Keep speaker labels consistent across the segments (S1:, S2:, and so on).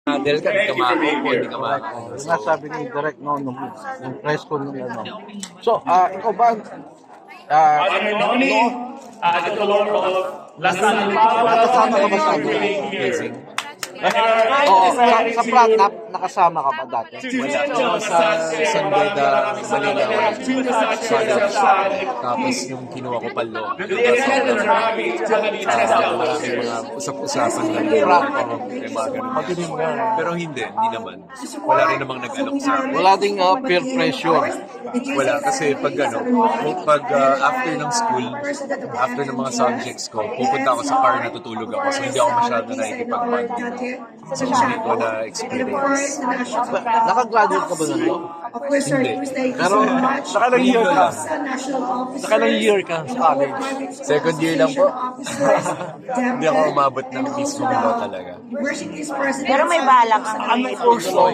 S1: Handle ka, hindi ka makakupo, hindi ka makakupo.
S2: Yung nga sabi ni Direk no, nung press ko nung ano. So, ikaw ba, nakasama ka ba sa
S1: Amazing.
S2: Oo, sa plat, nakasama ka ba dati?
S1: Wala ako sa Sandeda, Manila. College. Tapos yung kinuha ko palo. Maraming mga usap-usapan na may mga ganun. Pero hindi naman. Wala rin namang nag-alok sa akin.
S2: Wala ding peer pressure.
S1: Wala kasi pag after ng school, after ng mga subjects ko, pupunta ako sa car, natutulog ako. So hindi ako masyado nakikipag-bonding. So hindi ko na experience.
S2: Nakagraduate ka ba nun?
S1: Hindi.
S2: Pero nakalang year ka. Nakalang year ka sa college.
S1: Second year lang po. Hindi ako umabot ng mismong law talaga.
S3: Pero may balak sa
S2: Anong course mo?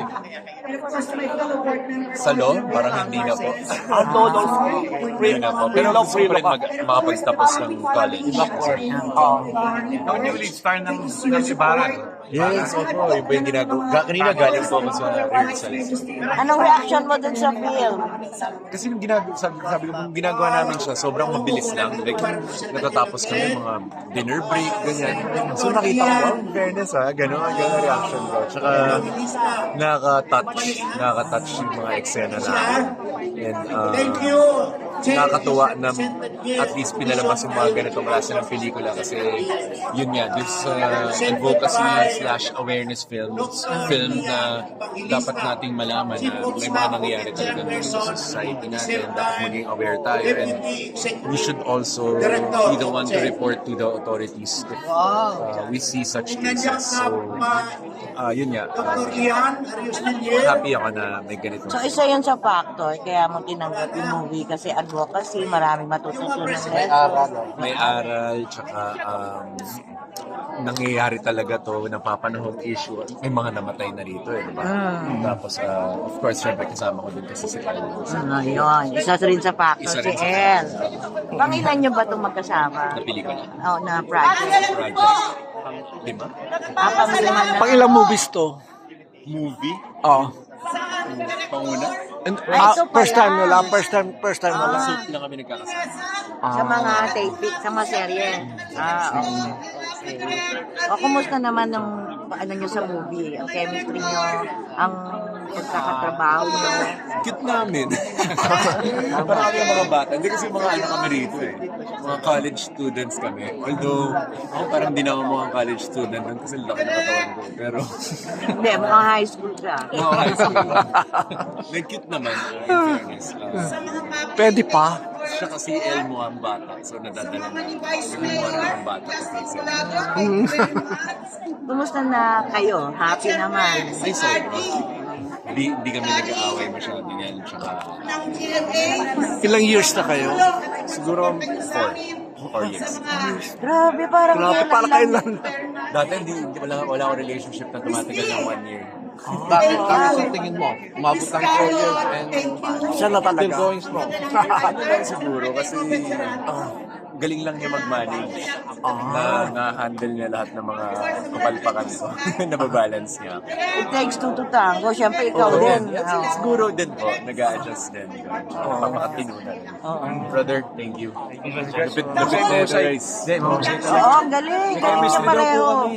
S1: Sa law, parang hindi na po.
S2: Law school.
S1: Hindi na po. Pero gusto ko rin makapagtapos ng college.
S4: Ang newly star ng Ibarra.
S1: Yes, opo. Iba yung ginagawa. Kanina galing po ako sa rehearsals.
S3: Anong reaction mo dun sa film?
S1: Kasi yung sabi ko, yung ginagawa namin siya, sobrang mabilis lang. Like, natatapos kami mga dinner break, ganyan. So nakita ko, wow, in fairness ha, gano'n reaction ko. Tsaka nakaka-touch yung mga eksena namin. And nakakatuwa na at least pinalabas yung mga ganitong klase ng pelikula kasi yun nga, this advocacy/awareness film na dapat nating malaman na may mga nangyayari talaga sa society natin, dapat maging aware tayo, and we should also be the one to report to the authorities if we see such cases. So yun nga, happy ako na may ganito.
S3: So isa yun sa factor, kaya mo tinanggap yung movie kasi advocacy, maraming matututunan.
S1: May aral, tsaka nangyayari talaga to, napapanahong issue. May mga namatay na rito di ba? Tapos, of course, syempre kasama ko din kasi si Carlos.
S3: Yun, isa rin sa factor
S1: Isa
S3: si
S1: rin sa
S3: El. Pangilan nyo ba itong magkasama?
S1: Na pelikula.
S3: Oo, na project.
S1: Project. Lima?
S3: Pangilan na.
S2: Pang ilang movies to?
S1: Movie?
S2: Oo.
S1: Panguna?
S3: Ito pala.
S2: First time na lang.
S1: Suit lang kami nagkakasama.
S3: Sa mga taping, sa mga serye. Okay. O, kumusta naman ang ano nyo sa movie? Ang chemistry nyo, ang pagkakatrabaho nyo?
S1: Cute namin. Parang kami yung mga bata. Hindi kasi mga ano kami rito Mga college students kami. Although, ako parang di naman mga college student doon kasi laki na katawan ko. Pero,
S3: Hindi, mga high school ka.
S1: mga high school. Like, cute naman. In fairness.
S2: Pwede pa.
S1: Siya kasi Elmo ang bata. So, nadadala na. Elmo ang bata kasi.
S3: Kumusta na kayo? Happy naman.
S1: Ay, sorry. Di kami nag-aaway masyado yan. Tsaka,
S2: Ilang years na kayo?
S1: siguro 4 years.
S3: Grabe, parang
S2: Grabe, para kayo lang.
S1: Dati wala akong relationship na tumatagal ng 1 year.
S2: Bakit sa tingin mo? Umabot ng 4 years and siya na talaga.
S1: Still going strong. Ano lang siguro kasi galing lang niya mag-manage. Na-handle niya lahat ng mga kapalpakan ko. Nababalance niya.
S3: It takes two to tango. Siyempre, ikaw din.
S1: Siguro din po, nag-a-adjust din. Papakatino na rin. Brother, thank you. Lupit na guys.
S3: Oo, ang galing. Galing niya pareho.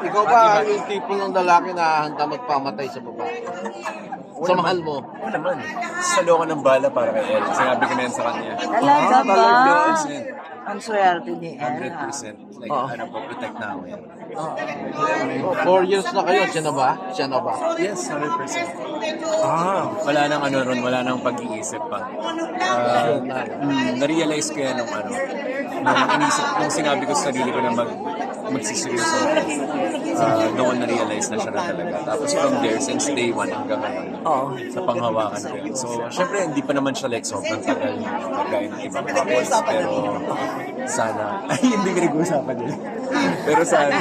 S2: Ikaw ba yung tipo ng lalaki na handa magpamatay sa babae? Sa mahal mo?
S1: Oo naman. Salo ka ng bala para kay El. Sinabi ko na yan sa kanya.
S3: Talaga ba?
S1: 100%.
S3: Ang swerte ni El.
S1: 100%. Like, ano po, protect na ako yan.
S2: 4 years na kayo, siya na ba? Siya na ba?
S1: Yes, 100%. Wala nang ano ron, wala nang pag-iisip pa. Na-realize ko yan nung nung sinabi ko sa sarili ko na magsiseryoso, doon na-realize na siya na talaga. Tapos from there, since day one hanggang ngayon, sa panghawakan ko yun. So, syempre, hindi pa naman siya like sobrang tagal kagaya ng ibang couples. Pero sana, ay, hindi pinag-uusapan yun. Pero sana,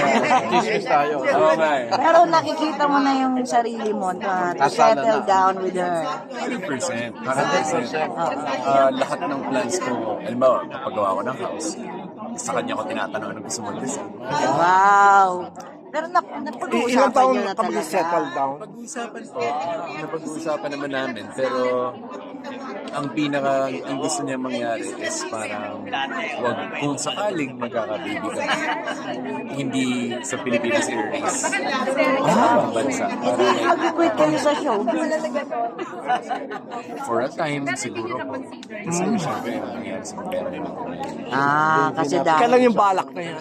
S2: Chismis tayo.
S1: oo nga eh.
S3: Pero nakikita mo na yung sarili mo na to
S2: Kasala
S3: settle
S2: na.
S3: down with her.
S1: 100%. 100%. Lahat ng plans ko, alam mo, paggawa ko ng house, sa kanya ko tinatanong anong gusto mo gusto.
S3: Wow! Pero
S5: Ilang
S3: napag-uusapan
S5: taon
S3: nyo na
S5: ka mag-settle
S3: talaga.
S5: down?
S1: Pag-uusapan po. Napag-uusapan naman namin. Pero ang ang gusto niya mangyari is parang wag, kung sakaling magkaka-baby ka, hindi sa Pilipinas i-raise sa ibang bansa.
S3: Hindi, mag-quit kayo sa show.
S1: For a time, siguro po. Kasi syempre, ang nangyari sa pera nila.
S3: Kasi dahil.
S5: Kailan yung balak na yan?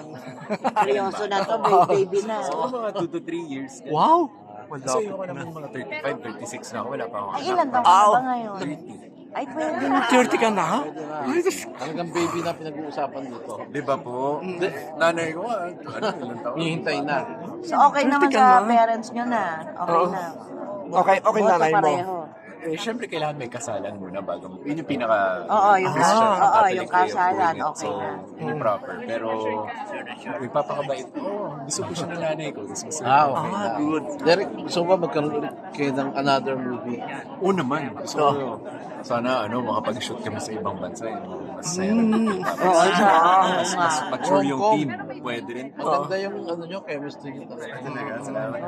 S3: Seryoso na to, baby na.
S1: So, mga 2 to 3 years.
S5: Wow!
S1: Kasi ako naman mga 35, 36 na ako. Wala pa ako.
S3: Ay, ilan taon ka ba ngayon?
S1: 30.
S3: Ay, pwede na.
S5: 30 ka na? Ay,
S2: Hanggang baby na pinag-uusapan dito.
S1: Di ba po? Nanay ko, ilang taon?
S2: Hihintay na.
S3: So, okay naman
S5: ka
S3: sa
S5: na?
S3: parents nyo na. Okay
S5: Oo.
S3: na.
S5: Okay,
S3: Boto
S5: nanay mo.
S3: pareho.
S1: Eh, syempre kailangan may kasalan muna bago. Yun yung pinaka
S3: Oo, yung
S1: Christian,
S3: oo,
S1: Catholic
S3: yung
S1: way of
S3: kasalan,
S1: doing it.
S3: okay
S1: So,
S3: na.
S1: yun yung proper. Pero, ipapakabait. Gusto ko siya ng nanay ko. Gusto ko siya.
S2: Okay na. Good. Derek, gusto mo ba magkaroon ulit kayo ng another movie?
S1: Oo naman. Gusto ko. Sana, makapag-shoot kami sa ibang bansa. Mas saya rin.
S3: Oo,
S1: Mas mature yung
S2: Rom-com.
S1: team. Pwede rin.
S2: Maganda yung nyo, chemistry nyo talaga.
S1: Talaga, salamat.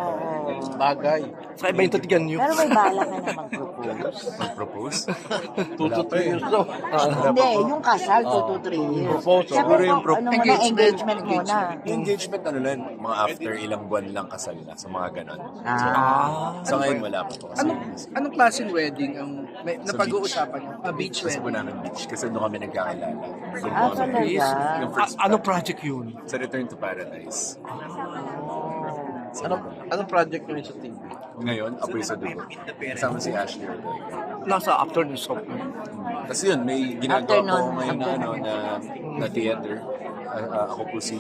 S2: Bagay.
S5: Sa iba yung tutigan nyo.
S3: Pero may balak ka na mag-propose.
S1: Mag-propose?
S2: 2 to 3 years daw.
S3: Hindi, yung kasal, 2 to 3 years.
S2: Propose.
S3: Siyempre
S1: Siguro yung
S3: po, ano muna, engagement muna.
S1: Yung engagement, lang, mga after ilang buwan lang kasal na. So, mga ganon. So, ngayon wala pa po. Kasi,
S6: Anong klaseng wedding ang napag-uusapan niyo? Beach
S1: Kasi po
S6: wedding.
S1: namin beach. Kasi doon kami nagkakilala. Doon po kami.
S3: Talaga?
S1: Yung first
S5: Anong project yun?
S1: Sa Return to Paradise.
S2: Anong project nyo sa TV?
S1: Ngayon, Apoy sa Dugo. Kasama si Ashley Ortega.
S5: Nasa afternoon soap.
S1: Kasi yun, may ginagawa
S3: Afternoon.
S1: po ngayon na theater. Ako po si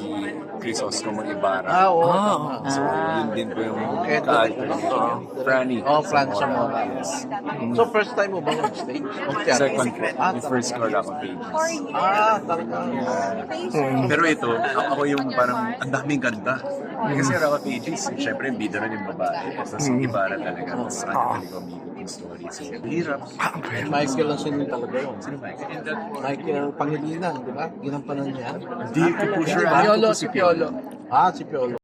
S1: Chris Oscar Ibarra.
S2: Oo.
S1: So, yun din po yung ka-alter. Franny.
S2: Fran Zamora.
S1: Yes.
S2: So, first time mo ba mag-stage?
S1: Second po. Yung first call ako pages.
S2: Talaga.
S1: Pero ito, ako yung parang ang daming ganda. Kasi Raka Pages, syempre yung bida nun yung babae. Tapos yung Ibarra talaga. Tapos sa kanya talaga umikot yung story. So, hirap.
S2: Michael ang sinin talaga yun. Michael Pangilinan, di ba? Ginampanan niya.
S1: Hindi ko po sure.
S6: Piolo, si Piolo.
S2: Si Piolo.